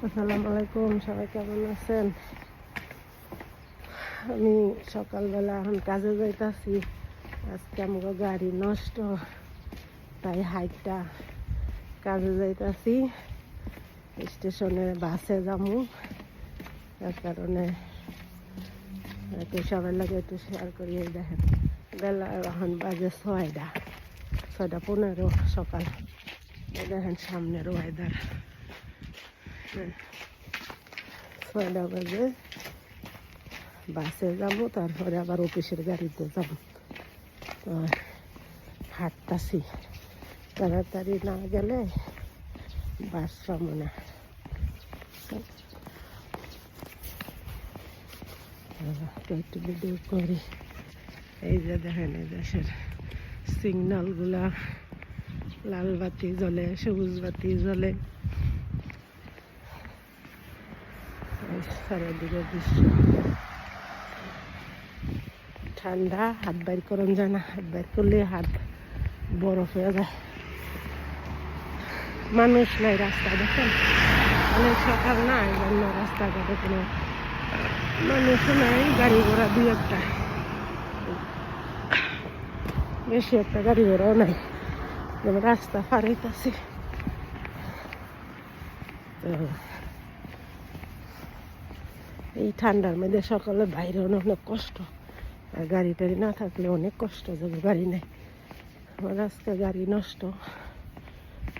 আসসালামু আলাইকুম, সবাই কেমন আছেন? আমি সকালবেলা এখন কাজে যাইতাছি। আজকে আমার গাড়ি নষ্ট, তাই হাইটটা কাজে যাইতাছি। স্টেশনে বাসে যাবো, তার কারণে একটু সবার লাগে একটু শেয়ার করি। দেখেন বেলা এখন বাজে 6:15 সকাল। দেখেন সামনের ওয়েদার, 6টা বাজে। বাসে যাবো, তারপরে আবার অফিসের গাড়িতে যাবো। তো হাঁটতাছি, তাড়াতাড়ি না গেলে বাস পাবো না। একটু ভিডিও করি। এই যে দেখেন এই দেশের সিগন্যালগুলা, লাল বাতি জ্বলে, সবুজ বাতি জ্বলে। চারিদিকে দৃশ্য ঠান্ডা, হাত বাইর করন যায় না। হাত বাইর করলে হাত বরফ হয়ে যায়। মানুষ নাই রাস্তা, দেখেন অনেক সকাল না, এই জন্য রাস্তাঘাটে কোনো মানুষও নাই। গাড়ি ঘোড়া দুই একটা, বেশি একটা গাড়ি ঘোড়াও নাই। যেমন রাস্তা পার হইতাছি। তো এই ঠান্ডার মধ্যে সকালে বাইরে অনেক কষ্ট, আর গাড়ি টাড়ি না থাকলে অনেক কষ্ট। যাবে গাড়ি নেই, আমার আজকে গাড়ি নষ্ট,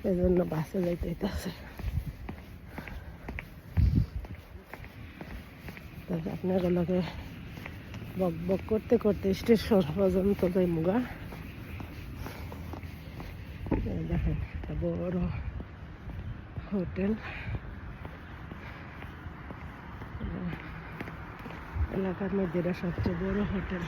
এই জন্য বাসে যাইতে হইতেছে। আপনাগুলোকে বক বক করতে করতে স্টেশন পর্যন্ত যাই মুগা। দেখেন বড় হোটেল, এলাকার মধ্যে এটা সবচেয়ে বড় হোটেল।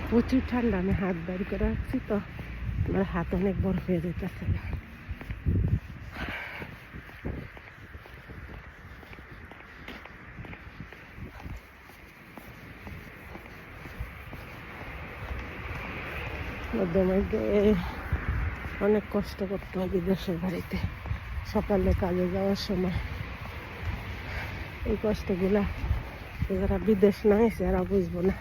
প্রচুর ঠান্ডা, আমি হাত বের করে রাখছি তো আমার হাত অনেক বরফ হয়ে যেতেছে। মধ্যে মধ্যে অনেক কষ্ট করতে হয় বিদেশের বাড়িতে সকালে কাজে যাওয়ার সময়। এই কষ্টগুলা যারা বিদেশ না এসে এরা বুঝবো না।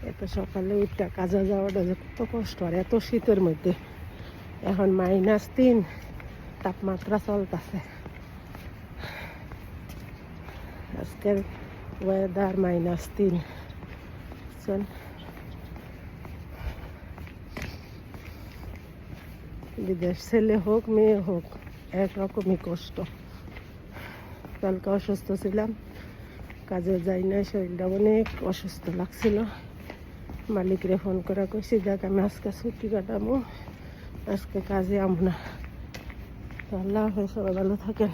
এত সকালে উঠটা কাজে যাওয়াটা যে কত কষ্ট, আর এত শীতের মধ্যে। এখন -3 তাপমাত্রা চলতেছে। আজকের ওয়েদার -3। বিদেশ ছেলে হোক মেয়ে হোক একরকমই কষ্ট। কালকে অসুস্থ ছিলাম, কাজে যাই না, শরীরটা অনেক অসুস্থ লাগছিল। মালিকরে ফোন করে কইছি, দেখ আমি আজকে ছুটি কাটাবো, আজকে কাজে আমো না। আল্লাহ হাফেজ, সবাই ভালো থাকেন।